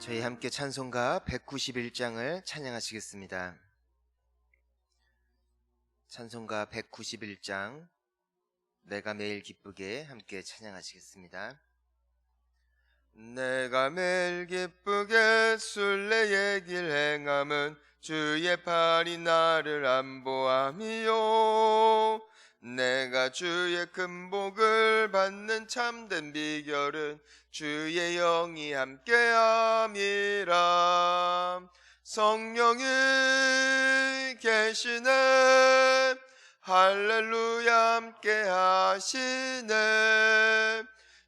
저희 함께 찬송가 191장을 찬양하시겠습니다. 찬송가 191장 내가 매일 기쁘게 함께 찬양하시겠습니다. 내가 매일 기쁘게 순례의 길 행함은 주의 팔이 나를 안보함이요. 내가 주의 큰 복을 받는 참된 비결은 주의 영이 함께함이라. 성령이 계시네, 할렐루야 함께하시네.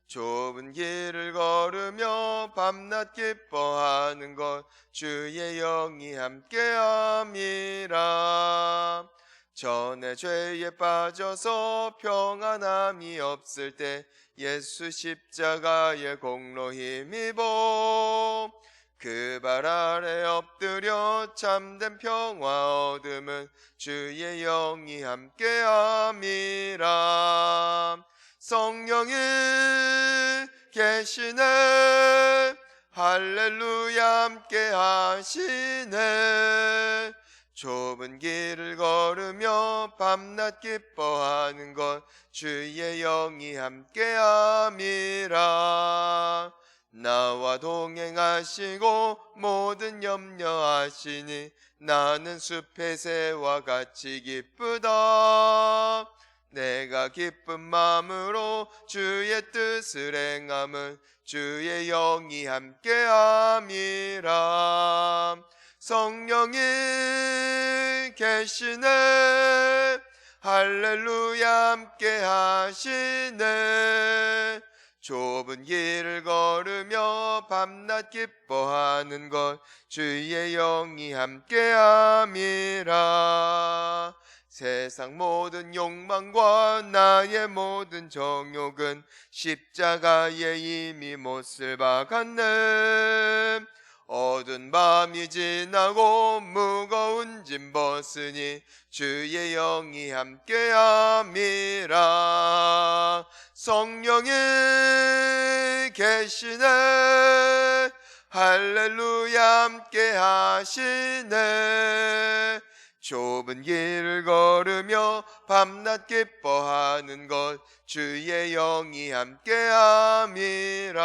좁은 길을 걸으며 밤낮 기뻐하는 것 주의 영이 함께함이라. 전에 죄에 빠져서 평안함이 없을 때 예수 십자가의 공로 힘입어 그 발 아래 엎드려 참된 평화 얻음은 주의 영이 함께함이라. 성령이 계시네, 할렐루야 함께하시네. 좁은 길을 걸으며 밤낮 기뻐하는 것 주의 영이 함께함이라. 나와 동행하시고 모든 염려하시니 나는 숲의 새와 같이 기쁘다. 내가 기쁜 마음으로 주의 뜻을 행함은 주의 영이 함께함이라. 성령이 계시네, 할렐루야 함께하시네. 좁은 길을 걸으며 밤낮 기뻐하는 것 주의 영이 함께함이라. 세상 모든 욕망과 나의 모든 정욕은 십자가에 이미 못을 박았네. 어두운 밤이 지나고 무거운 짐 벗으니 주의 영이 함께함이라. 성령이 계시네, 할렐루야 함께하시네. 좁은 길을 걸으며 밤낮 기뻐하는 것 주의 영이 함께함이라.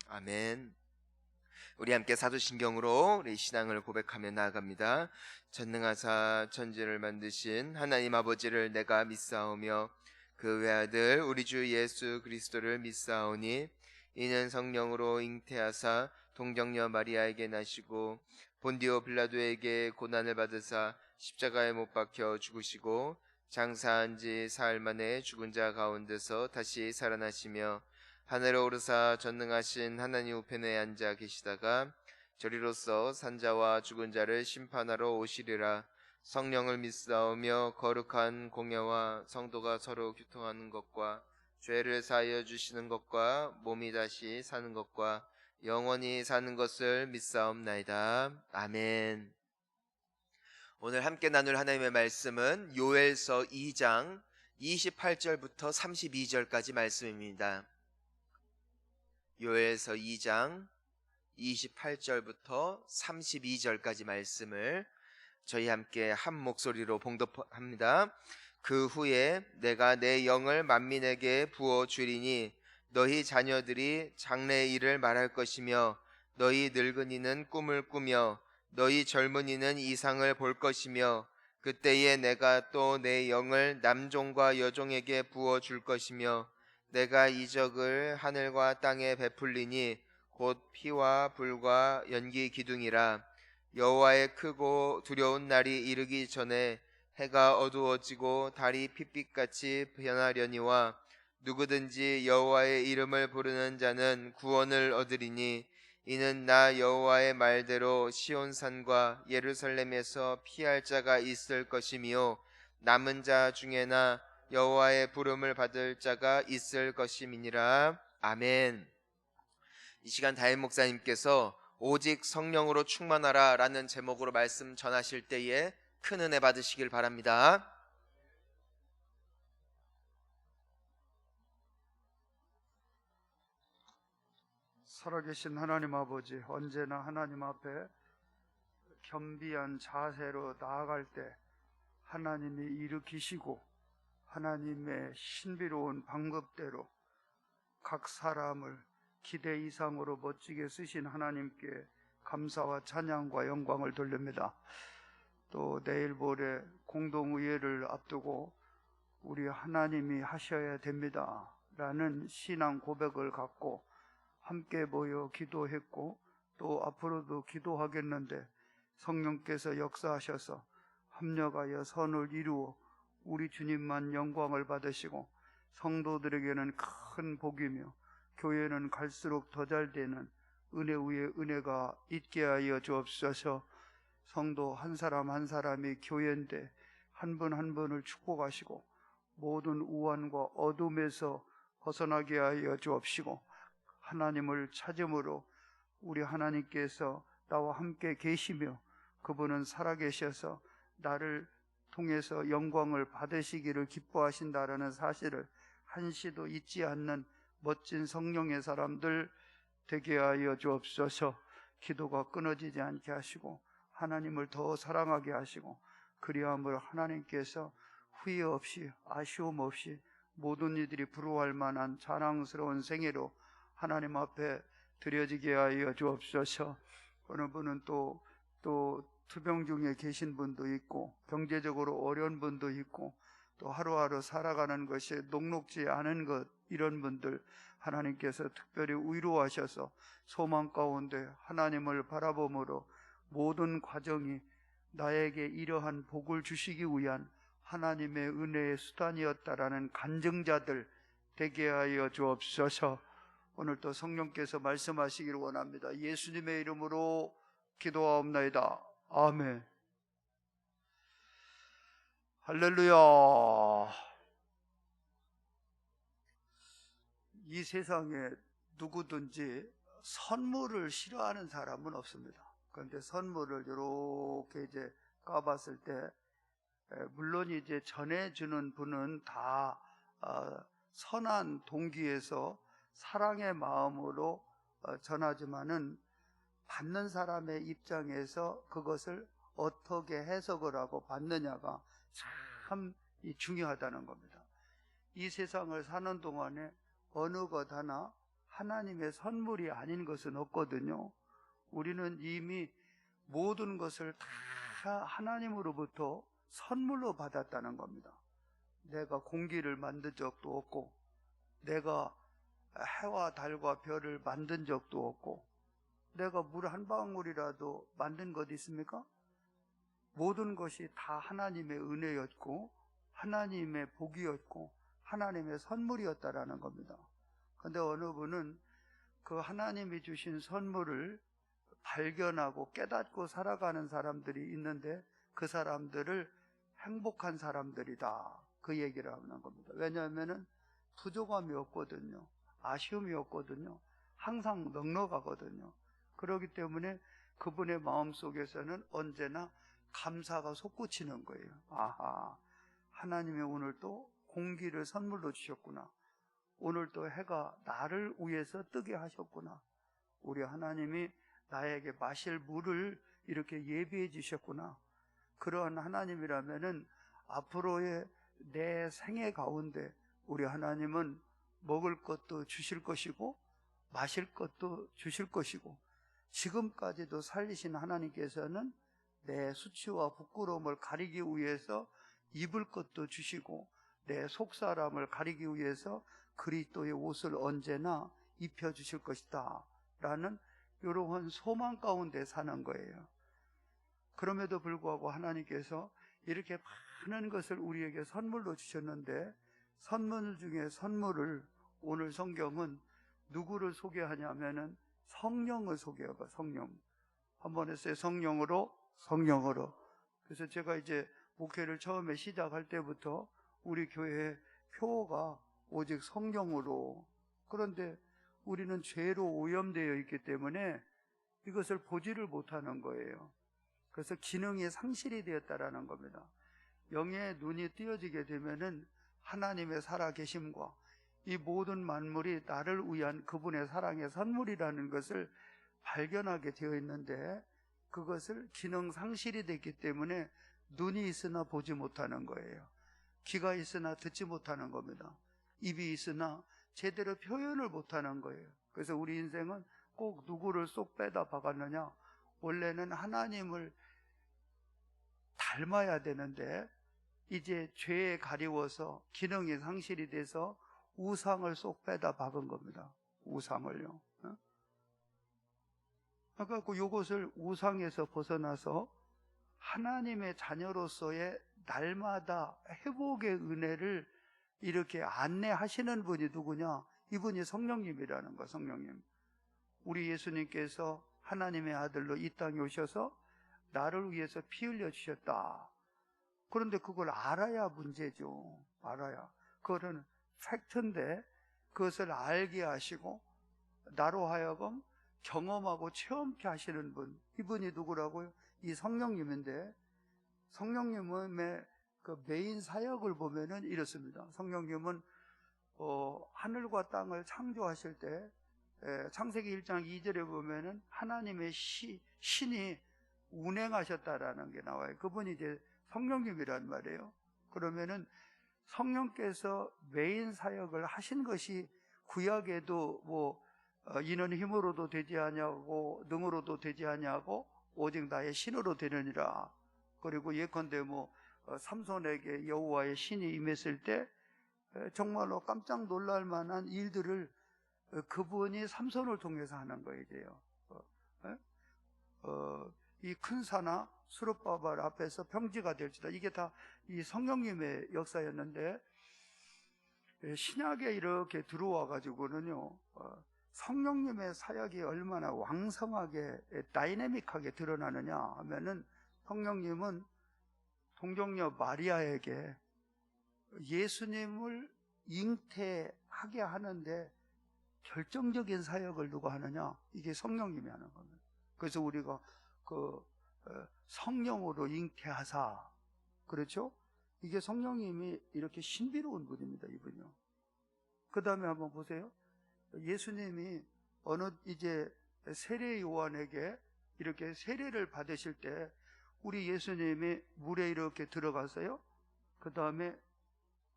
아멘. 우리 함께 사도신경으로 우리 신앙을 고백하며 나아갑니다. 전능하사 천지를 만드신 하나님 아버지를 내가 믿사오며 그 외아들 우리 주 예수 그리스도를 믿사오니 이는 성령으로 잉태하사 동정녀 마리아에게 나시고 본디오 빌라도에게 고난을 받으사 십자가에 못 박혀 죽으시고 장사한 지 사흘 만에 죽은 자 가운데서 다시 살아나시며 하늘에 오르사 전능하신 하나님 우편에 앉아 계시다가 저리로서 산자와 죽은 자를 심판하러 오시리라. 성령을 믿사오며 거룩한 공예와 성도가 서로 교통하는 것과 죄를 사하여 주시는 것과 몸이 다시 사는 것과 영원히 사는 것을 믿사옵나이다. 아멘. 오늘 함께 나눌 하나님의 말씀은 요엘서 2장 28절부터 32절까지 말씀입니다. 요엘서 2장 28절부터 32절까지 말씀을 저희 함께 한 목소리로 봉독합니다. 그 후에 내가 내 영을 만민에게 부어 주리니 너희 자녀들이 장래의 일을 말할 것이며 너희 늙은이는 꿈을 꾸며 너희 젊은이는 이상을 볼 것이며 그때에 내가 또 내 영을 남종과 여종에게 부어 줄 것이며 내가 이적을 하늘과 땅에 베풀리니 곧 피와 불과 연기 기둥이라. 여호와의 크고 두려운 날이 이르기 전에 해가 어두워지고 달이 핏빛같이 변하려니와 누구든지 여호와의 이름을 부르는 자는 구원을 얻으리니 이는 나 여호와의 말대로 시온산과 예루살렘에서 피할 자가 있을 것이며 남은 자 중에나 여호와의 부름을 받을 자가 있을 것임이니라. 아멘. 이 시간 다임 목사님께서 오직 성령으로 충만하라 라는 제목으로 말씀 전하실 때에 큰 은혜 받으시길 바랍니다. 살아계신 하나님 아버지, 언제나 하나님 앞에 겸비한 자세로 나아갈 때 하나님이 일으키시고 하나님의 신비로운 방법대로 각 사람을 기대 이상으로 멋지게 쓰신 하나님께 감사와 찬양과 영광을 돌립니다. 또 내일 모레 공동의회를 앞두고 우리 하나님이 하셔야 됩니다 라는 신앙 고백을 갖고 함께 모여 기도했고 또 앞으로도 기도하겠는데 성령께서 역사하셔서 합력하여 선을 이루어 우리 주님만 영광을 받으시고 성도들에게는 큰 복이며 교회는 갈수록 더 잘되는 은혜 위에 은혜가 있게 하여 주옵소서. 성도 한 사람 한 사람이 교회인데 한 분 한 분을 축복하시고 모든 우환과 어둠에서 벗어나게 하여 주옵시고 하나님을 찾음으로 우리 하나님께서 나와 함께 계시며 그분은 살아계셔서 나를 통해서 영광을 받으시기를 기뻐하신다라는 사실을 한시도 잊지 않는 멋진 성령의 사람들 되게 하여 주옵소서. 기도가 끊어지지 않게 하시고 하나님을 더 사랑하게 하시고 그리함을 하나님께서 후회 없이 아쉬움 없이 모든 이들이 부러워할 만한 자랑스러운 생애로 하나님 앞에 드려지게 하여 주옵소서. 어느 분은 또 투병 중에 계신 분도 있고 경제적으로 어려운 분도 있고 또 하루하루 살아가는 것이 녹록지 않은 것, 이런 분들 하나님께서 특별히 위로하셔서 소망 가운데 하나님을 바라봄으로 모든 과정이 나에게 이러한 복을 주시기 위한 하나님의 은혜의 수단이었다라는 간증자들 되게 하여 주옵소서. 오늘도 성령께서 말씀하시기를 원합니다. 예수님의 이름으로 기도하옵나이다. 아멘. 할렐루야. 이 세상에 누구든지 선물을 싫어하는 사람은 없습니다. 그런데 선물을 이렇게 이제 까봤을 때 물론 이제 전해주는 분은 다 선한 동기에서 사랑의 마음으로 전하지만은 받는 사람의 입장에서 그것을 어떻게 해석을 하고 받느냐가 참 중요하다는 겁니다. 이 세상을 사는 동안에 어느 것 하나 하나님의 선물이 아닌 것은 없거든요. 우리는 이미 모든 것을 다 하나님으로부터 선물로 받았다는 겁니다. 내가 공기를 만든 적도 없고 내가 해와 달과 별을 만든 적도 없고 내가 물 한 방울이라도 만든 것 있습니까? 모든 것이 다 하나님의 은혜였고 하나님의 복이었고 하나님의 선물이었다라는 겁니다. 그런데 어느 분은 그 하나님이 주신 선물을 발견하고 깨닫고 살아가는 사람들이 있는데 그 사람들을 행복한 사람들이다, 그 얘기를 하는 겁니다. 왜냐하면 부족함이 없거든요. 아쉬움이 없거든요. 항상 넉넉하거든요. 그렇기 때문에 그분의 마음속에서는 언제나 감사가 솟구치는 거예요. 아하, 하나님이 오늘 또 공기를 선물로 주셨구나. 오늘 또 해가 나를 위해서 뜨게 하셨구나. 우리 하나님이 나에게 마실 물을 이렇게 예비해 주셨구나. 그러한 하나님이라면은 앞으로의 내 생애 가운데 우리 하나님은 먹을 것도 주실 것이고 마실 것도 주실 것이고 지금까지도 살리신 하나님께서는 내 수치와 부끄러움을 가리기 위해서 입을 것도 주시고 내 속사람을 가리기 위해서 그리스도의 옷을 언제나 입혀주실 것이다 라는 이러한 소망 가운데 사는 거예요. 그럼에도 불구하고 하나님께서 이렇게 많은 것을 우리에게 선물로 주셨는데 선물 중에 선물을 오늘 성경은 누구를 소개하냐면은 성령을 소개하고 성령. 한번 했어요. 성령으로. 그래서 제가 이제 목회를 처음에 시작할 때부터 우리 교회의 표어가 오직 성령으로. 그런데 우리는 죄로 오염되어 있기 때문에 이것을 보지를 못하는 거예요. 그래서 기능이 상실이 되었다라는 겁니다. 영의 눈이 띄어지게 되면은 하나님의 살아계심과 이 모든 만물이 나를 위한 그분의 사랑의 선물이라는 것을 발견하게 되어 있는데, 그것을 기능 상실이 됐기 때문에 눈이 있으나 보지 못하는 거예요. 귀가 있으나 듣지 못하는 겁니다. 입이 있으나 제대로 표현을 못하는 거예요. 그래서 우리 인생은 꼭 누구를 쏙 빼다 박았느냐? 원래는 하나님을 닮아야 되는데 이제 죄에 가리워서 기능이 상실이 돼서 우상을 쏙 빼다 박은 겁니다. 우상을요. 그러니까 요것을 우상에서 벗어나서 하나님의 자녀로서의 날마다 회복의 은혜를 이렇게 안내하시는 분이 누구냐? 이분이 성령님이라는 거. 성령님. 우리 예수님께서 하나님의 아들로 이 땅에 오셔서 나를 위해서 피 흘려 주셨다. 그런데 그걸 알아야 문제죠. 알아야. 그거는 팩트인데 그것을 알게 하시고 나로 하여금 경험하고 체험케 하시는 분, 이분이 누구라고요? 이 성령님인데, 성령님의 그 메인 사역을 보면은 이렇습니다. 성령님은 하늘과 땅을 창조하실 때 창세기 1장 2절에 보면은 하나님의 신이 운행하셨다라는 게 나와요. 그분이 이제 성령님이란 말이에요. 그러면은 성령께서 메인 사역을 하신 것이 구약에도 뭐 이는 힘으로도 되지 아니하고 능으로도 되지 아니하고 오직 나의 신으로 되느니라. 그리고 예컨대 삼손에게 여호와의 신이 임했을 때 정말로 깜짝 놀랄 만한 일들을 그분이 삼손을 통해서 하는 거예요. 이 큰 산하 수룹바벨 앞에서 평지가 될지다. 이게 다 이 성령님의 역사였는데, 신약에 이렇게 들어와 가지고는요, 성령님의 사역이 얼마나 왕성하게 다이내믹하게 드러나느냐 하면은, 성령님은 동정녀 마리아에게 예수님을 잉태하게 하는데 결정적인 사역을 누가 하느냐? 이게 성령님이 하는 겁니다. 그래서 우리가 성령으로 잉태하사, 그렇죠? 이게 성령님이 이렇게 신비로운 분입니다, 이분이요. 그 다음에 한번 보세요. 예수님이 이제 세례 요한에게 이렇게 세례를 받으실 때 우리 예수님이 물에 이렇게 들어가서요, 그 다음에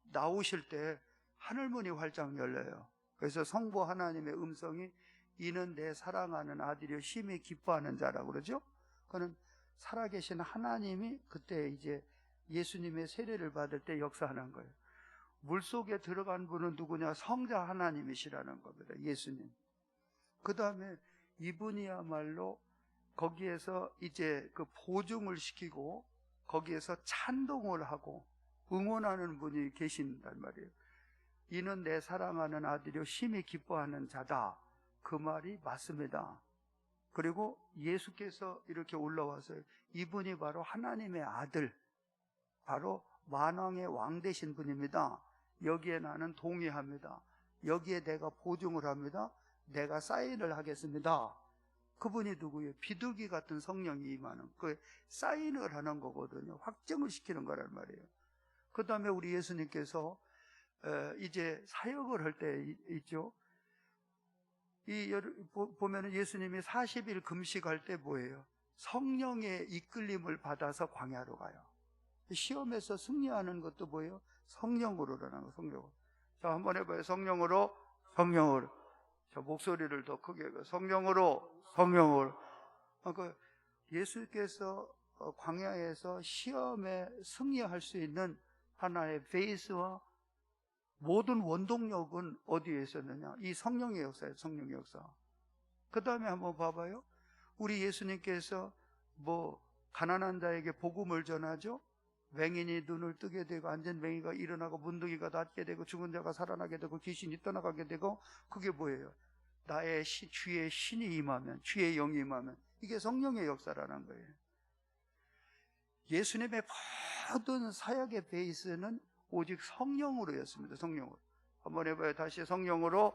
나오실 때 하늘문이 활짝 열려요. 그래서 성부 하나님의 음성이 이는 내 사랑하는 아들이요 심히 기뻐하는 자라고 그러죠. 그는 살아계신 하나님이 그때 이제 예수님의 세례를 받을 때 역사하는 거예요. 물속에 들어간 분은 누구냐? 성자 하나님이시라는 겁니다. 예수님. 그 다음에 이분이야말로 거기에서 이제 그 보증을 시키고 거기에서 찬동을 하고 응원하는 분이 계신단 말이에요. 이는 내 사랑하는 아들이요 심히 기뻐하는 자다. 그 말이 맞습니다. 그리고 예수께서 이렇게 올라와서 이분이 바로 하나님의 아들, 바로 만왕의 왕 되신 분입니다. 여기에 나는 동의합니다. 여기에 내가 보증을 합니다. 내가 사인을 하겠습니다. 그분이 누구예요? 비둘기 같은 성령이 임하는 그 사인을 하는 거거든요. 확정을 시키는 거란 말이에요. 그 다음에 우리 예수님께서 이제 사역을 할 때 있죠. 보면은 예수님이 40일 금식할 때 뭐예요? 성령의 이끌림을 받아서 광야로 가요. 시험에서 승리하는 것도 뭐예요? 성령으로라는 거, 성령으로. 자, 한번 해봐요. 성령으로. 자, 목소리를 더 크게 해요. 성령으로. 그러니까 예수께서 광야에서 시험에 승리할 수 있는 하나의 베이스와 모든 원동력은 어디에 있었느냐? 이 성령의 역사예요. 성령의 역사. 그 다음에 한번 봐봐요. 우리 예수님께서 가난한 자에게 복음을 전하죠. 맹인이 눈을 뜨게 되고 앉은 맹이가 일어나고 문둥이가 낫게 되고 죽은 자가 살아나게 되고 귀신이 떠나가게 되고, 그게 뭐예요? 나의 주의 신이 임하면, 주의 영이 임하면, 이게 성령의 역사라는 거예요. 예수님의 모든 사역의 베이스는 오직 성령으로였습니다. 성령으로. 한번 해봐요. 다시 성령으로.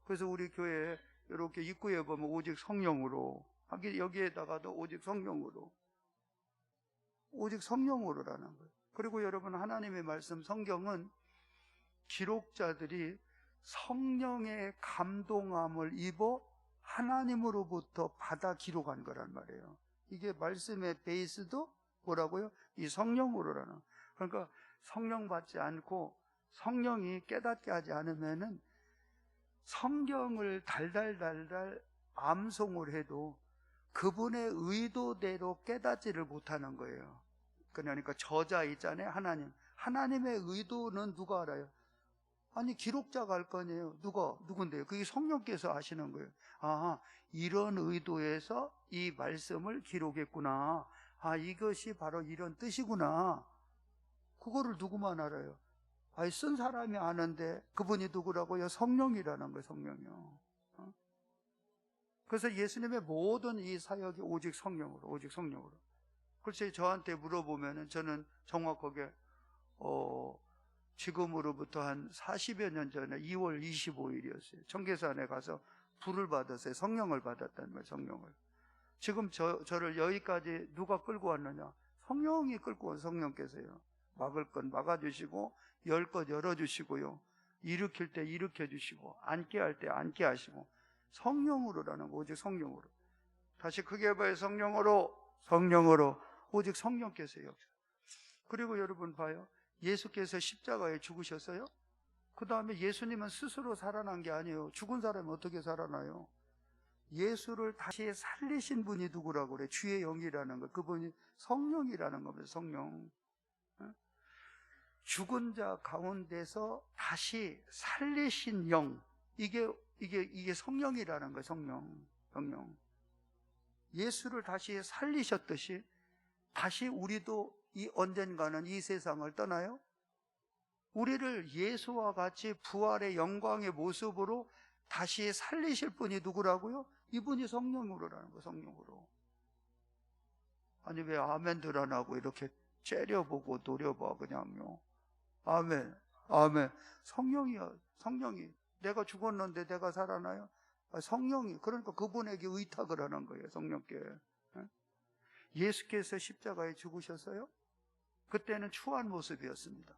그래서 우리 교회 이렇게 입구에 보면 오직 성령으로, 여기에다가도 오직 성령으로. 오직 성령으로라는 거예요. 그리고 여러분, 하나님의 말씀 성경은 기록자들이 성령의 감동함을 입어 하나님으로부터 받아 기록한 거란 말이에요. 이게 말씀의 베이스도 뭐라고요? 이 성령으로라는. 그러니까 성령 받지 않고 성령이 깨닫게 하지 않으면은 성경을 달달달달 암송을 해도 그분의 의도대로 깨닫지를 못하는 거예요. 그러니까 저자 있잖아요. 하나님의 의도는 누가 알아요? 아니, 기록자가 알 거 아니에요. 누군데요? 그게 성령께서 아시는 거예요. 아, 이런 의도에서 이 말씀을 기록했구나. 아, 이것이 바로 이런 뜻이구나. 그거를 누구만 알아요? 아니, 쓴 사람이 아는데 그분이 누구라고요? 성령이라는 거예요. 성령이요. 그래서 예수님의 모든 이 사역이 오직 성령으로. 그래서 저한테 물어보면은 저는 정확하게 지금으로부터 한 40여 년 전에 2월 25일이었어요. 청계산에 가서 불을 받았어요. 성령을 받았다는 거예요. 성령을. 지금 저를 여기까지 누가 끌고 왔느냐? 성령이 끌고 온 성령께서요. 막을 건 막아주시고 열 것 열어주시고요. 일으킬 때 일으켜주시고 앉게 할 때 앉게 하시고 성령으로라는 거, 오직 성령으로. 다시 크게 봐요. 성령으로 오직 성령께서요. 그리고 여러분 봐요. 예수께서 십자가에 죽으셨어요. 그 다음에 예수님은 스스로 살아난 게 아니에요. 죽은 사람이 어떻게 살아나요? 예수를 다시 살리신 분이 누구라고 그래? 주의 영이라는 거. 그분이 성령이라는 겁니다. 성령. 죽은 자 가운데서 다시 살리신 영. 이게 성령이라는 거예요. 성령. 예수를 다시 살리셨듯이 다시 우리도 언젠가는 이 세상을 떠나요. 우리를 예수와 같이 부활의 영광의 모습으로 다시 살리실 분이 누구라고요? 이분이 성령으로라는 거예요. 성령으로. 아니, 왜 아멘들 안 하고 이렇게 째려보고 노려봐 그냥요. 아멘. 성령이요. 성령이. 내가 죽었는데 내가 살아나요? 성령이. 그러니까 그분에게 의탁을 하는 거예요. 성령께. 예수께서 십자가에 죽으셨어요? 그때는 추한 모습이었습니다.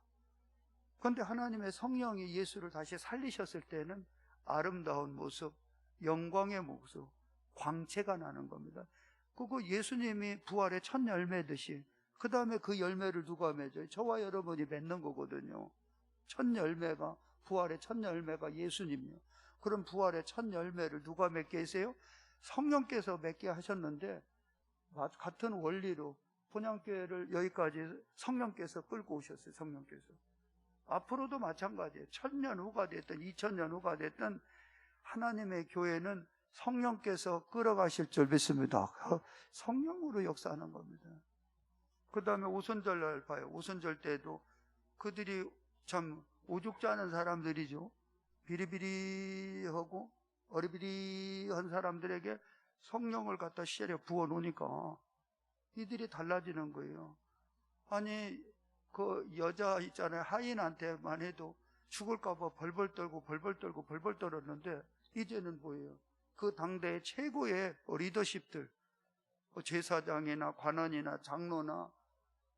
그런데 하나님의 성령이 예수를 다시 살리셨을 때는 아름다운 모습, 영광의 모습, 광채가 나는 겁니다. 그거 예수님이 부활의 첫 열매듯이 그 다음에 그 열매를 누가 맺어요? 저와 여러분이 맺는 거거든요. 첫 열매가, 부활의 첫 열매가 예수님이요. 그럼 부활의 첫 열매를 누가 맺게 하세요? 성령께서 맺게 하셨는데 같은 원리로 본향교회를 여기까지 성령께서 끌고 오셨어요. 성령께서. 앞으로도 마찬가지예요. 1000년 후가 됐든 2000년 후가 됐든 하나님의 교회는 성령께서 끌어가실 줄 믿습니다. 성령으로 역사하는 겁니다. 그 다음에 오순절날 봐요. 오순절 때도 그들이 참 오죽 자는 사람들이죠. 비리비리하고 어리비리한 사람들에게 성령을 갖다 시에 부어놓으니까 이들이 달라지는 거예요. 아니, 그 여자 있잖아요. 하인한테만 해도 죽을까봐 벌벌 떨었는데 이제는 뭐예요? 그 당대의 최고의 리더십들, 제사장이나 관원이나 장로나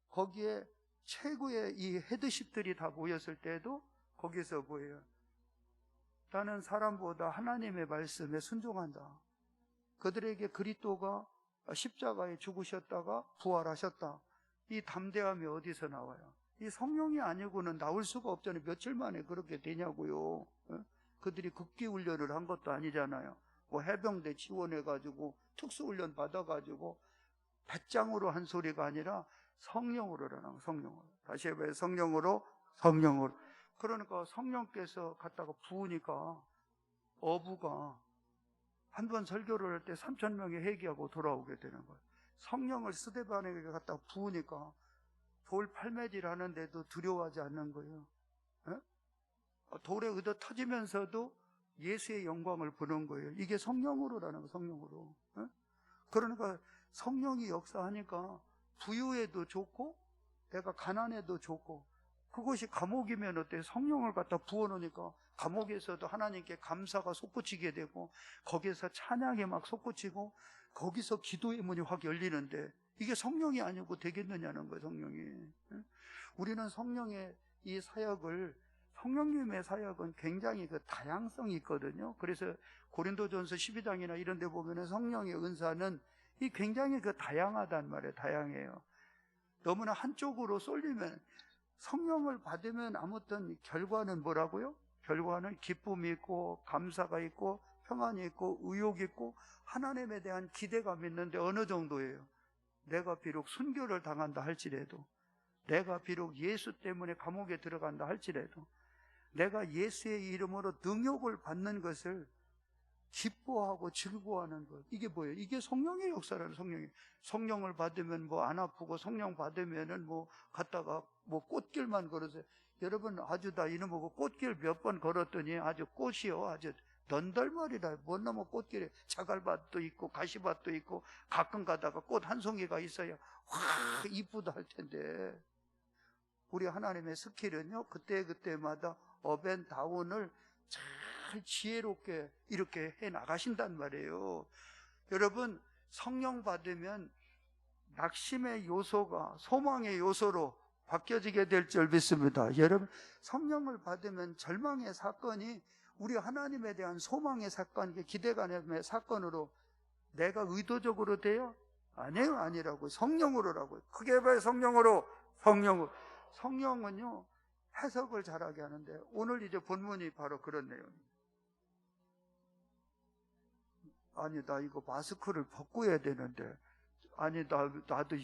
거기에 최고의 이 헤드십들이 다 모였을 때도 거기서 뭐예요? 나는 사람보다 하나님의 말씀에 순종한다. 그들에게 그리스도가 십자가에 죽으셨다가 부활하셨다. 이 담대함이 어디서 나와요? 이 성령이 아니고는 나올 수가 없잖아요. 며칠 만에 그렇게 되냐고요. 그들이 극기훈련을 한 것도 아니잖아요. 뭐 해병대 지원해가지고 특수훈련 받아가지고 배짱으로 한 소리가 아니라 성령으로라는 성령으로. 다시 해봐요. 성령으로. 그러니까 성령께서 갖다가 부으니까 어부가 한 번 설교를 할 때 3,000명이 회개하고 돌아오게 되는 거예요. 성령을 스데반에게 갖다 부으니까 돌 팔매질 하는데도 두려워하지 않는 거예요. 돌에 얻어 터지면서도 예수의 영광을 보는 거예요. 이게 성령으로라는 거예요. 성령으로. 그러니까 성령이 역사하니까 부유해도 좋고 내가 가난해도 좋고, 그것이 감옥이면 어때요? 성령을 갖다 부어놓으니까 감옥에서도 하나님께 감사가 솟구치게 되고 거기에서 찬양이 막 솟구치고 거기서 기도의 문이 확 열리는데 이게 성령이 아니고 되겠느냐는 거예요. 성령이. 우리는 성령의 이 사역을 성령님의 사역은 굉장히 그 다양성이 있거든요. 그래서 고린도전서 12장이나 이런 데 보면은 성령의 은사는 이 굉장히 그 다양하단 말이에요. 다양해요. 너무나 한쪽으로 쏠리면, 성령을 받으면 아무튼 결과는 뭐라고요? 결과는 기쁨이 있고 감사가 있고 평안이 있고 의욕이 있고 하나님에 대한 기대감이 있는데, 어느 정도예요? 내가 비록 순교를 당한다 할지라도, 내가 비록 예수 때문에 감옥에 들어간다 할지라도, 내가 예수의 이름으로 능욕을 받는 것을 기뻐하고 즐거워하는 것, 이게 뭐예요? 이게 성령의 역사라는. 성령을 받으면 뭐 안 아프고, 성령 받으면은 뭐 갔다가 뭐 꽃길만 걸으세요. 여러분, 아주 다 이놈하고 꽃길 몇 번 걸었더니 아주 꽃이요, 아주 넌덜머리다. 못 넘어. 꽃길에 자갈밭도 있고 가시밭도 있고 가끔 가다가 꽃 한 송이가 있어야 와 이쁘다 할 텐데, 우리 하나님의 스킬은요, 그때마다 업앤다운을 잘 지혜롭게 이렇게 해 나가신단 말이에요. 여러분, 성령 받으면 낙심의 요소가 소망의 요소로 바뀌어지게 될 줄 믿습니다. 여러분, 성령을 받으면 절망의 사건이 우리 하나님에 대한 소망의 사건, 기대감의 사건으로 내가 의도적으로 돼요? 아니에요. 아니라고. 성령으로라고요. 크게 봐요. 성령으로. 성령은요, 해석을 잘하게 하는데, 오늘 이제 본문이 바로 그런 내용입니다. 아니, 나 이거 마스크를 벗고 해야 되는데, 아니, 나도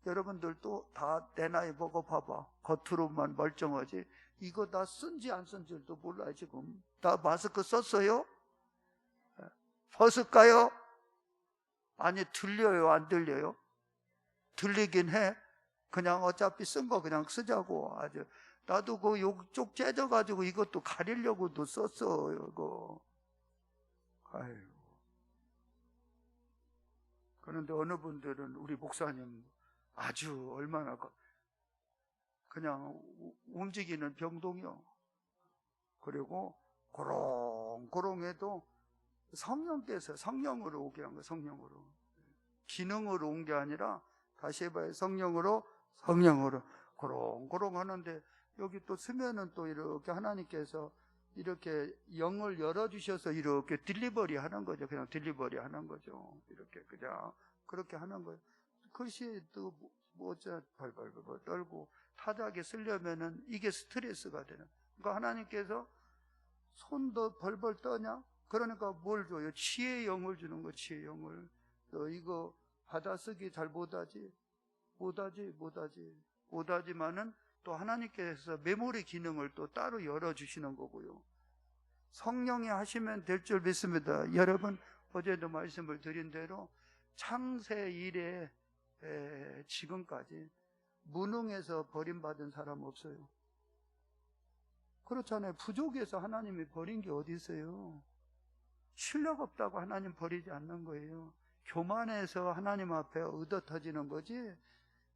여러분들도 다 내 나이 보고 봐봐. 겉으로만 멀쩡하지. 이거 나 쓴지 안 쓴지도 몰라요, 지금. 나 마스크 썼어요? 벗을까요? 아니, 들려요, 안 들려요? 들리긴 해. 그냥 어차피 쓴 거 그냥 쓰자고. 아주. 나도 그 욕쪽 째져가지고 이것도 가리려고도 썼어, 이거. 아유. 그런데 어느 분들은 우리 목사님 아주 얼마나 그냥 움직이는 병동이요. 그리고 고롱고롱해도 성령께서 성령으로 오게 한 거예요. 성령으로. 기능으로 온 게 아니라, 다시 해봐요. 성령으로 고롱고롱 하는데, 여기 또 쓰면은 또 이렇게 하나님께서 이렇게 영을 열어주셔서 이렇게 딜리버리 하는 거죠. 그냥 딜리버리 하는 거죠. 이렇게 그냥 그렇게 하는 거예요. 글씨도 뭐자 벌벌 떨고 타자하게 쓰려면은 이게 스트레스가 되는. 그러니까 하나님께서 손도 벌벌 떠냐? 그러니까 뭘 줘요? 지혜의 영을 주는 거, 지혜의 영을. 너 이거 받아쓰기 잘 못하지? 못하지만은 또 하나님께서 메모리 기능을 또 따로 열어주시는 거고요. 성령이 하시면 될 줄 믿습니다. 여러분, 어제도 말씀을 드린 대로 창세 이래 지금까지 무능해서 버림받은 사람 없어요. 그렇잖아요. 부족해서 하나님이 버린 게 어디 있어요? 실력 없다고 하나님 버리지 않는 거예요. 교만해서 하나님 앞에 얻어 터지는 거지,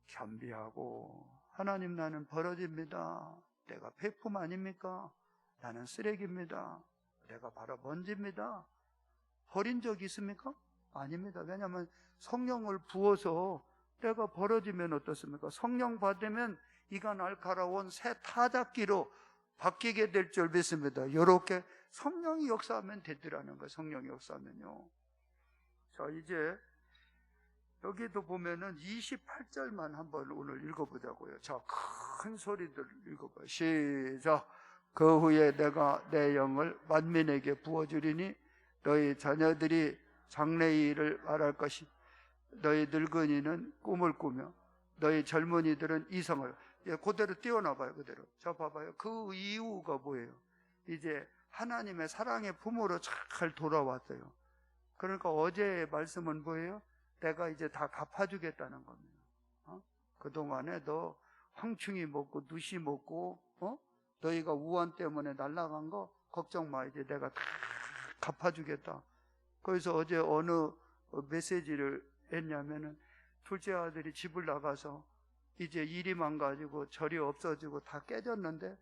겸비하고, 하나님 나는 벌어집니다. 내가 폐품 아닙니까? 나는 쓰레기입니다. 내가 바로 먼지입니다. 버린 적이 있습니까? 아닙니다. 왜냐하면 성령을 부어서 내가 벌어지면 어떻습니까? 성령 받으면 이가 날카로운 새 타작기로 바뀌게 될 줄 믿습니다. 이렇게 성령이 역사하면 되더라는 거예요. 성령이 역사하면요. 자, 이제 여기도 보면은 28절만 한번 오늘 읽어보자고요. 자, 큰 소리들 읽어봐요. 시작. 그 후에 내가 내 영을 만민에게 부어주리니 너희 자녀들이 장래의 일을 말할 것이, 너희 늙은이는 꿈을 꾸며 너희 젊은이들은 이성을. 그대로 띄워놔봐요. 그대로. 자, 봐봐요. 그 이유가 뭐예요? 이제 하나님의 사랑의 품으로 잘 돌아왔어요. 그러니까 어제의 말씀은 뭐예요? 내가 이제 다 갚아주겠다는 겁니다. 그동안에 너 황충이 먹고 누시 먹고 너희가 우환 때문에 날아간 거 걱정 마. 이제 내가 다 갚아주겠다. 그래서 어제 어느 메시지를 했냐면은, 둘째 아들이 집을 나가서 이제 일이 망가지고 절이 없어지고 다 깨졌는데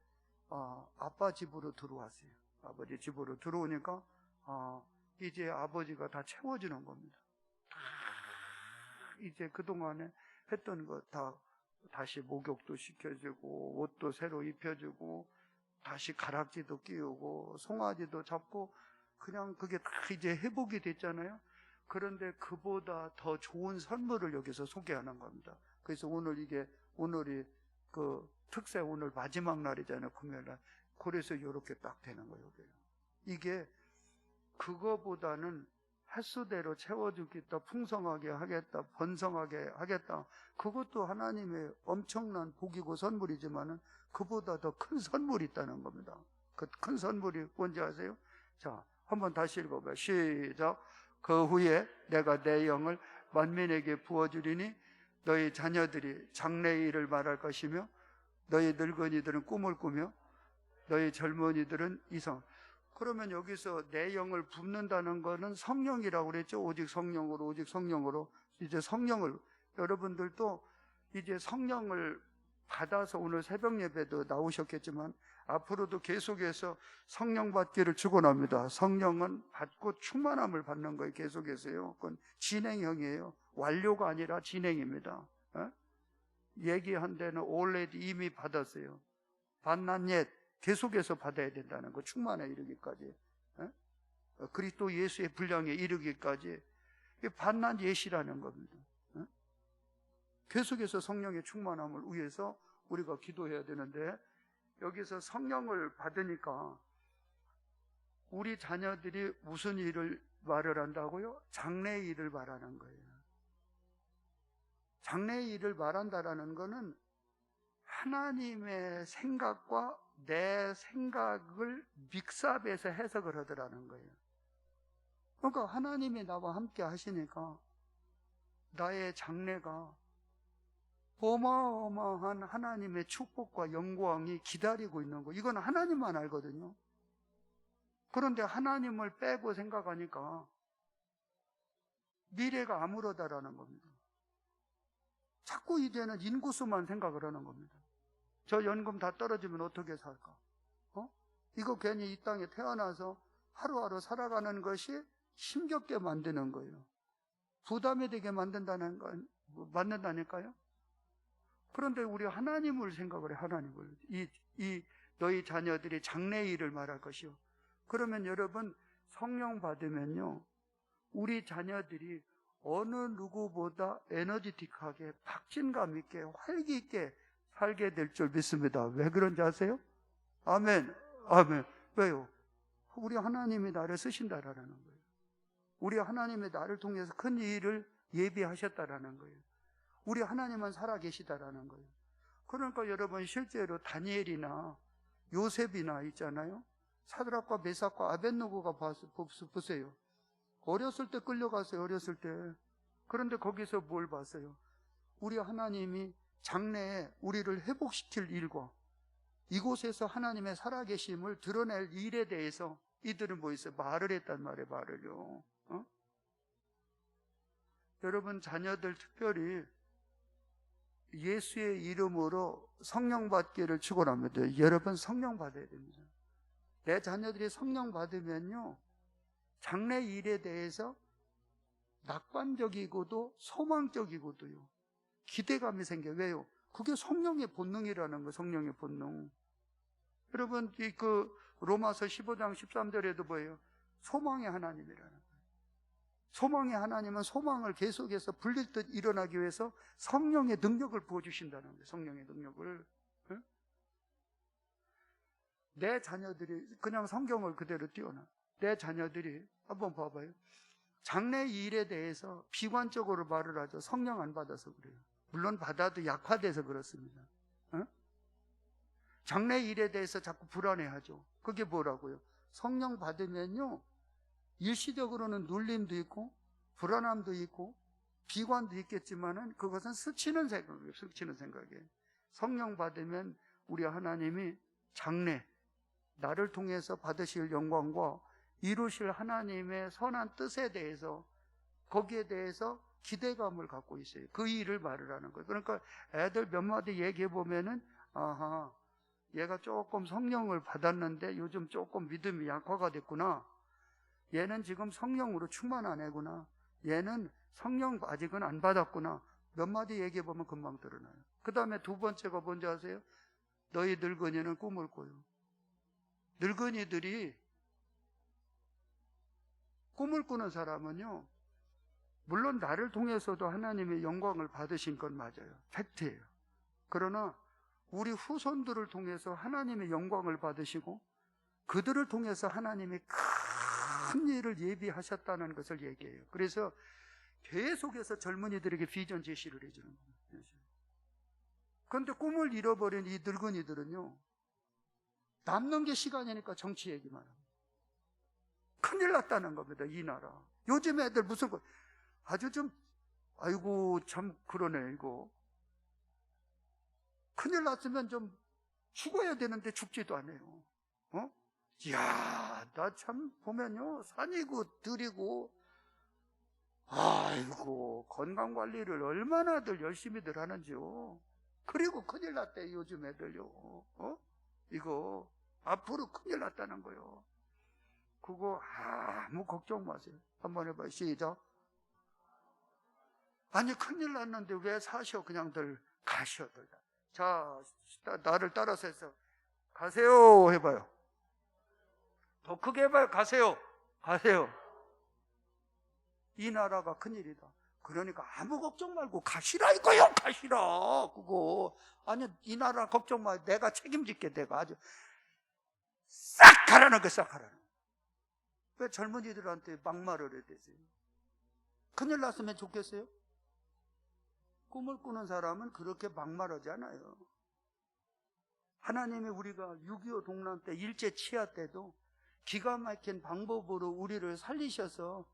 아빠 집으로 들어왔어요. 아버지 집으로 들어오니까 이제 아버지가 다 채워주는 겁니다. 이제 그동안에 했던 거 다 다시 목욕도 시켜주고 옷도 새로 입혀주고 다시 가락지도 끼우고 송아지도 잡고 그냥 그게 다 이제 회복이 됐잖아요. 그런데 그보다 더 좋은 선물을 여기서 소개하는 겁니다. 그래서 오늘이 그 특세 오늘 마지막 날이잖아요. 금요일날. 그래서 이렇게 딱 되는 거예요. 이게 그거보다는 횟수대로 채워주겠다, 풍성하게 하겠다, 번성하게 하겠다. 그것도 하나님의 엄청난 복이고 선물이지만은 그보다 더 큰 선물이 있다는 겁니다. 그 큰 선물이 뭔지 아세요? 자, 한번 다시 읽어봐요. 시작. 그 후에 내가 내 영을 만민에게 부어주리니 너희 자녀들이 장래의 일을 말할 것이며 너희 늙은이들은 꿈을 꾸며 너희 젊은이들은 이상. 그러면 여기서 내 영을 붓는다는 거는 성령이라고 그랬죠. 오직 성령으로 이제 성령을, 여러분들도 이제 성령을 받아서 오늘 새벽 예배도 나오셨겠지만 앞으로도 계속해서 성령 받기를 축원합니다. 성령은 받고 충만함을 받는 거예요. 계속해서요. 그건 진행형이에요. 완료가 아니라 진행입니다. 얘기한 데는 already 이미 받았어요. 받난 옛 계속해서 받아야 된다는 거. 충만에 이르기까지. 그리스도 예수의 분량에 이르기까지 받난 옛이라는 겁니다. 계속해서 성령의 충만함을 위해서 우리가 기도해야 되는데 여기서 성령을 받으니까 우리 자녀들이 무슨 일을 말을 한다고요? 장래의 일을 말하는 거예요. 장래의 일을 말한다라는 거는 하나님의 생각과 내 생각을 믹스업해서 해석을 하더라는 거예요. 그러니까 하나님이 나와 함께 하시니까 나의 장래가 어마어마한 하나님의 축복과 영광이 기다리고 있는 거. 이건 하나님만 알거든요. 그런데 하나님을 빼고 생각하니까 미래가 아무러다라는 겁니다. 자꾸 이제는 인구수만 생각을 하는 겁니다. 저 연금 다 떨어지면 어떻게 살까? 이거 괜히 이 땅에 태어나서 하루하루 살아가는 것이 힘겹게 만드는 거예요. 부담이 되게 만든다니까요. 그런데 우리 하나님을 생각을 해, 하나님을. 이 너희 자녀들이 장래의 일을 말할 것이요. 그러면 여러분, 성령 받으면요, 우리 자녀들이 어느 누구보다 에너지틱하게 박진감 있게 활기 있게 살게 될 줄 믿습니다. 왜 그런지 아세요? 아멘. 아멘. 왜요? 우리 하나님이 나를 쓰신다라는 거예요. 우리 하나님이 나를 통해서 큰 일을 예비하셨다라는 거예요. 우리 하나님은 살아계시다라는 거예요. 그러니까 여러분 실제로 다니엘이나 요셉이나 있잖아요. 사드락과 메삭과 아벳느고가 보세요. 어렸을 때 끌려갔어요. 어렸을 때. 그런데 거기서 뭘 봤어요? 우리 하나님이 장래에 우리를 회복시킬 일과 이곳에서 하나님의 살아계심을 드러낼 일에 대해서 이들은 뭐 있어요? 말을 했단 말이에요. 말을요. 여러분 자녀들 특별히 예수의 이름으로 성령 받기를 축원합니다. 여러분 성령 받아야 됩니다. 내 자녀들이 성령 받으면요, 장래 일에 대해서 낙관적이고도 소망적이고도요, 기대감이 생겨요. 왜요? 그게 성령의 본능이라는 거예요. 성령의 본능. 여러분 그 로마서 15장 13절에도 뭐예요? 소망의 하나님이라는 거예요. 소망의 하나님은 소망을 계속해서 불릴 듯 일어나기 위해서 성령의 능력을 부어주신다는 거예요. 성령의 능력을. 내 자녀들이 그냥 성경을 그대로 띄워놔. 내 자녀들이 한번 봐봐요. 장래 일에 대해서 비관적으로 말을 하죠. 성령 안 받아서 그래요. 물론 받아도 약화돼서 그렇습니다. 장래 일에 대해서 자꾸 불안해하죠. 그게 뭐라고요? 성령 받으면요, 일시적으로는 눌림도 있고 불안함도 있고 비관도 있겠지만은 그것은 스치는 생각이에요. 스치는 생각이에요. 성령 받으면 우리 하나님이 장래 나를 통해서 받으실 영광과 이루실 하나님의 선한 뜻에 대해서 거기에 대해서 기대감을 갖고 있어요. 그 일을 말을 하는 거예요. 그러니까 애들 몇 마디 얘기해 보면은 아하, 얘가 조금 성령을 받았는데 요즘 조금 믿음이 약화가 됐구나. 얘는 지금 성령으로 충만한 애구나. 얘는 성령 아직은 안 받았구나. 몇 마디 얘기해 보면 금방 드러나요. 그 다음에 두 번째가 뭔지 아세요? 너희 늙은이는 꿈을 꿔요. 늙은이들이 꿈을 꾸는 사람은요, 물론 나를 통해서도 하나님의 영광을 받으신 건 맞아요. 팩트예요. 그러나 우리 후손들을 통해서 하나님의 영광을 받으시고 그들을 통해서 하나님이 큰 일을 예비하셨다는 것을 얘기해요. 그래서 계속해서 젊은이들에게 비전 제시를 해주는 거예요. 그런데 꿈을 잃어버린 이 늙은이들은요, 남는 게 시간이니까 정치 얘기만 합니다. 큰일 났다는 겁니다, 이 나라. 요즘 애들 무슨 거, 아주 좀, 아이고, 참, 그러네, 이거. 큰일 났으면 좀 죽어야 되는데 죽지도 않아요. 이야, 나 참 보면요, 산이고, 들이고, 아이고, 건강관리를 얼마나들 열심히들 하는지요. 그리고 큰일 났대, 요즘 애들요. 이거, 앞으로 큰일 났다는 거요. 그거 아무 걱정 마세요. 한번 해봐요. 시작. 아니, 큰일 났는데 왜 사셔? 그냥들 가셔들. 자, 나를 따라서 해서 가세요 해봐요. 더 크게 해봐요. 가세요. 가세요. 이 나라가 큰일이다. 그러니까 아무 걱정 말고 가시라 이거요. 가시라. 그거. 아니, 이 나라 걱정 마. 내가 책임질게. 내가 아주 싹 가라는 거 싹 가라는 거. 왜 젊은이들한테 막말을 해야 되지? 큰일 났으면 좋겠어요? 꿈을 꾸는 사람은 그렇게 막말하지 않아요. 하나님이 우리가 6.25 동란 때, 일제 치하 때도 기가 막힌 방법으로 우리를 살리셔서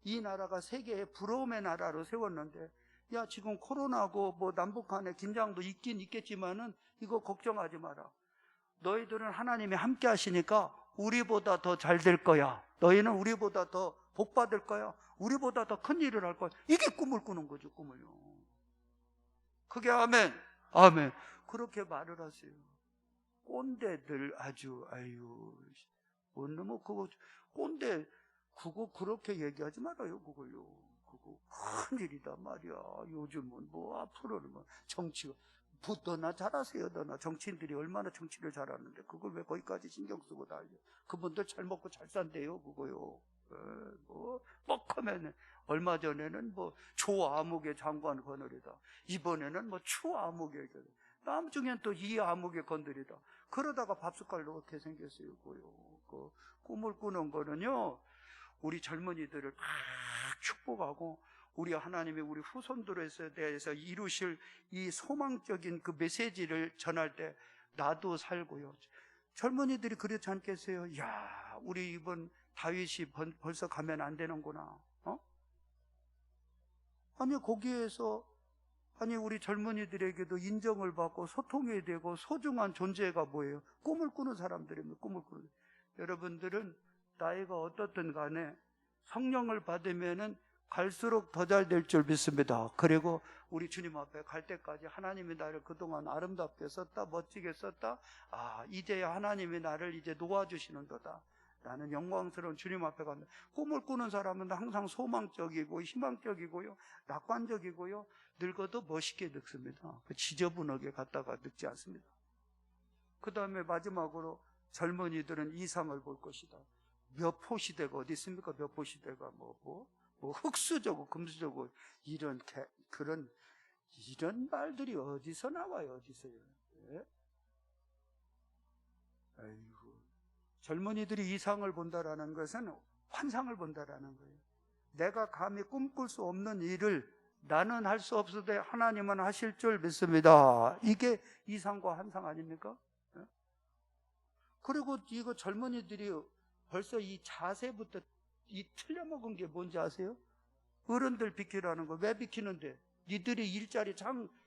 이 나라가 세계의 부러움의 나라로 세웠는데, 야, 지금 코로나고 뭐 남북 간의 긴장도 있긴 있겠지만은 이거 걱정하지 마라. 너희들은 하나님이 함께 하시니까 우리보다 더 잘 될 거야. 너희는 우리보다 더 복 받을 거야. 우리보다 더 큰 일을 할 거야. 이게 꿈을 꾸는 거죠, 꿈을요. 그게 아멘. 아멘. 그렇게 말을 하세요. 꼰대들 아주, 아유, 뭐 그거 꼰대 그거 그렇게 얘기하지 말아요. 그걸요. 그거 큰일이다 말이야. 요즘은 뭐 앞으로는 뭐 정치가 너나 잘하세요. 너나 정치인들이 얼마나 정치를 잘하는데 그걸 왜 거기까지 신경 쓰고 다 알려. 그분들 잘 먹고 잘 산대요. 그거요. 뭐 뻑하면 얼마 전에는 뭐 조아무개 장관 거느리다. 이번에는 뭐 추아무개 나중엔 또 이아무개 건드리다. 그러다가 밥숟갈 놓게 생겼어요. 그 꿈을 꾸는 거는요, 우리 젊은이들을 막 축복하고 우리 하나님이 우리 후손들에 대해서 이루실 이 소망적인 그 메시지를 전할 때 나도 살고요. 젊은이들이 그렇지 않겠어요? 야, 우리 이번 다윗이 벌써 가면 안 되는구나. 아니, 거기에서 아니, 우리 젊은이들에게도 인정을 받고 소통해야 되고 소중한 존재가 뭐예요? 꿈을 꾸는 사람들입니다. 꿈을 꾸는. 여러분들은 나이가 어떻든 간에 성령을 받으면은 갈수록 더 잘 될 줄 믿습니다. 그리고 우리 주님 앞에 갈 때까지 하나님이 나를 그동안 아름답게 썼다, 멋지게 썼다. 아, 이제야 하나님이 나를 이제 놓아주시는 거다. 나는 영광스러운 주님 앞에 간다. 꿈을 꾸는 사람은 항상 소망적이고 희망적이고요, 낙관적이고요, 늙어도 멋있게 늙습니다. 지저분하게 갔다가 늙지 않습니다. 그 다음에 마지막으로 젊은이들은 이상을 볼 것이다. 몇 시대가 어디 있습니까? 몇 시대가 뭐 흙수저고 금수저고 이런 말들이 어디서 나와요? 어디서요? 네? 아이고, 젊은이들이 이상을 본다라는 것은 환상을 본다라는 거예요. 내가 감히 꿈꿀 수 없는 일을 나는 할 수 없으되 하나님은 하실 줄 믿습니다. 이게 이상과 환상 아닙니까? 네? 그리고 이거 젊은이들이 벌써 이 자세부터 이 틀려먹은 게 뭔지 아세요? 어른들 비키라는 거. 왜 비키는데? 니들이 일자리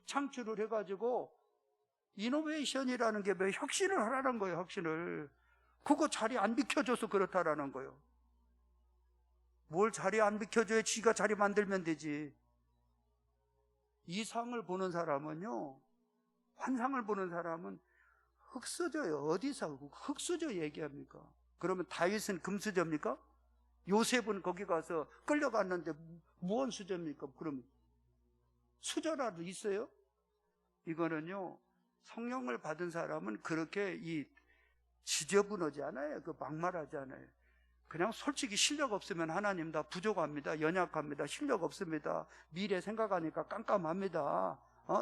창출을 해가지고 이노베이션이라는 게 왜 혁신을 하라는 거예요. 혁신을. 그거 자리 안 비켜줘서 그렇다라는 거예요. 뭘 자리 안 비켜줘야 지가 자리 만들면 되지. 이상을 보는 사람은요, 환상을 보는 사람은 흙수저예요. 어디서 흙수저 얘기합니까? 그러면 다윗은 금수저입니까? 요셉은 거기 가서 끌려갔는데 무언 수저입니까? 그러면 수저라도 있어요? 이거는요, 성령을 받은 사람은 그렇게 지저분하지 않아요. 막말하지 않아요. 그냥 솔직히 실력 없으면 하나님 다 부족합니다. 연약합니다. 실력 없습니다. 미래 생각하니까 깜깜합니다.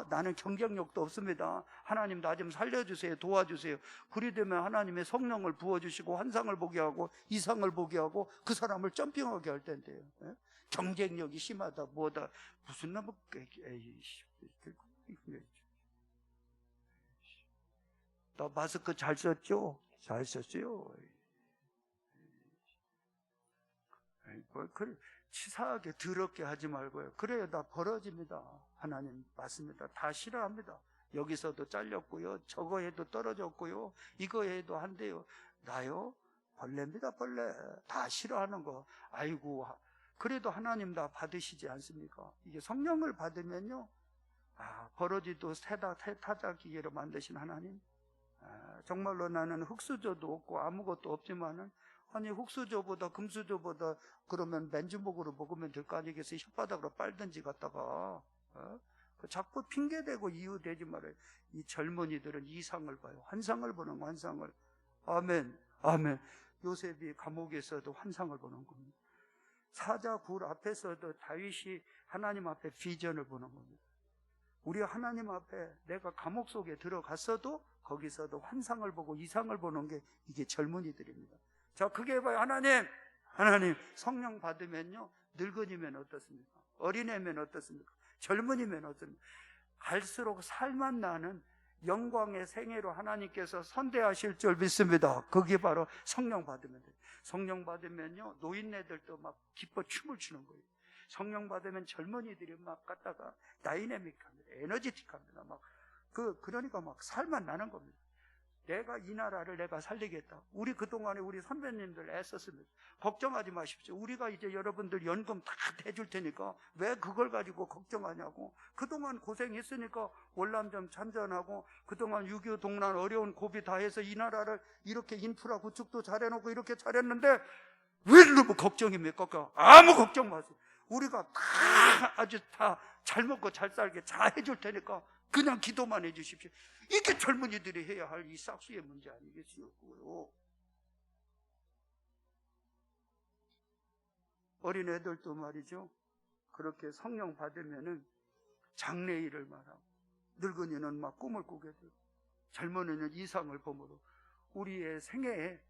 나는 경쟁력도 없습니다. 하나님 나 좀 살려주세요. 도와주세요. 그리 되면 하나님의 성령을 부어주시고 환상을 보게 하고 이상을 보게 하고 그 사람을 점핑하게 할 텐데요. 경쟁력이 심하다 뭐다 무슨 놈의 나 마스크 잘 썼죠? 잘 썼어요. 치사하게 더럽게 하지 말고요. 그래야 다 벌어집니다. 하나님 맞습니다. 다 싫어합니다. 여기서도 잘렸고요. 저거 해도 떨어졌고요. 이거 해도 한대요. 나요? 벌레입니다. 벌레. 다 싫어하는 거. 아이고. 그래도 하나님 다 받으시지 않습니까? 이게 성령을 받으면요. 버러지도 타자 기계로 만드신 하나님. 정말로 나는 흙수저도 없고 아무것도 없지만은 아니 흙수저보다 금수저보다 그러면 맨주먹으로 먹으면 될 거 아니겠어요? 혓바닥으로 빨든지 갖다가 자꾸 핑계대고 이유대지 말아요. 이 젊은이들은 이상을 봐요. 환상을 보는 거, 환상을. 아멘 아멘. 요셉이 감옥에서도 환상을 보는 겁니다. 사자 굴 앞에서도 다윗이 하나님 앞에 비전을 보는 겁니다. 우리 하나님 앞에 내가 감옥 속에 들어갔어도 거기서도 환상을 보고 이상을 보는 게 이게 젊은이들입니다. 자, 그게 봐요. 하나님 성령 받으면요 늙은이면 어떻습니까? 어린애면 어떻습니까? 젊은이면 어떻습니까? 갈수록 살만 나는 영광의 생애로 하나님께서 선대하실 줄 믿습니다. 그게 바로 성령 받으면 돼요. 성령 받으면요 노인네들도 막 기뻐 춤을 추는 거예요. 성령 받으면 젊은이들이 막 갖다가 다이내믹합니다. 에너지틱합니다. 그러니까 막 살만 나는 겁니다. 내가 이 나라를 내가 살리겠다. 우리 그동안에 우리 선배님들 애썼습니다. 걱정하지 마십시오. 우리가 이제 여러분들 연금 다 대줄 테니까 왜 그걸 가지고 걱정하냐고. 그동안 고생했으니까 월남전 참전하고 그동안 6.25 동란 어려운 고비 다 해서 이 나라를 이렇게 인프라 구축도 잘해놓고 이렇게 잘했는데 왜 너무 걱정입니까? 아무 걱정 마세요. 우리가 아주 다 잘 먹고 잘 살게 잘 해줄 테니까 그냥 기도만 해주십시오. 이게 젊은이들이 해야 할 이 싹수의 문제 아니겠어요? 어린애들도 말이죠. 그렇게 성령 받으면은 장래일을 말하고 늙은이는 막 꿈을 꾸게 되고 젊은이는 이상을 보므로 우리의 생애에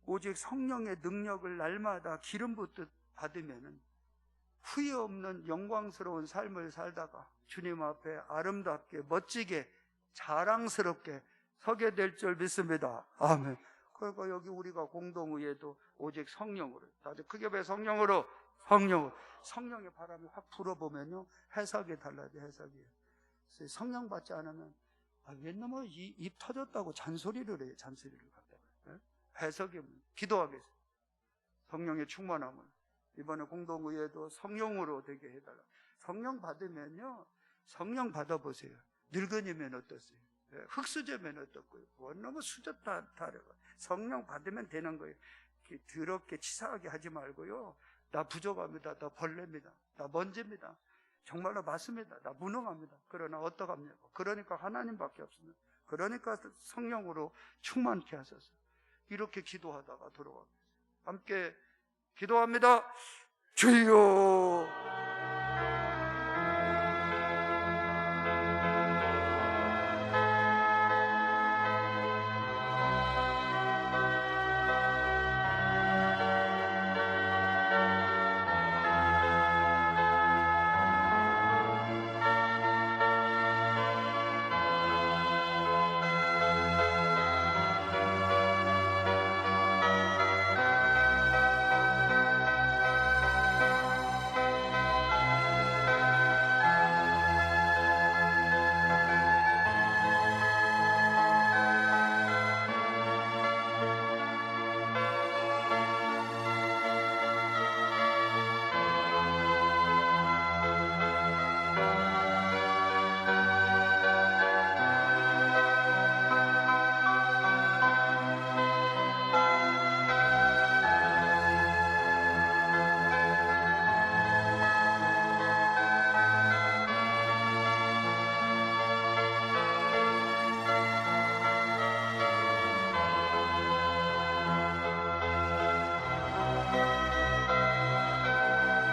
오직 성령의 능력을 날마다 기름 붓듯 받으면은 후회 없는 영광스러운 삶을 살다가 주님 앞에 아름답게 멋지게 자랑스럽게 서게 될 줄 믿습니다. 아멘. 그러니까 여기 우리가 공동의회도 오직 성령으로, 다들 크게 배 성령으로, 성령의 바람이 확 불어보면요 해석이 달라져요. 해석이. 성령 받지 않으면 웬놈아 입 터졌다고 잔소리를 해요. 잔소리를 갖다가. 해석이 기도하겠어요. 성령의 충만함을 이번에 공동의회도 성령으로 되게 해달라. 성령 받으면요 성령 받아보세요. 늙은이면 어떠세요? 흙수저면 어떻고요? 너무 수저다 다르고 성령 받으면 되는 거예요. 더럽게 치사하게 하지 말고요. 나 부족합니다. 나 벌레입니다. 나 먼지입니다. 정말로 맞습니다. 나 무능합니다. 그러나 어떡합니까? 그러니까 하나님밖에 없습니다. 그러니까 성령으로 충만케 하소서. 이렇게 기도하다가 들어가겠습니다. 함께 기도합니다. 주여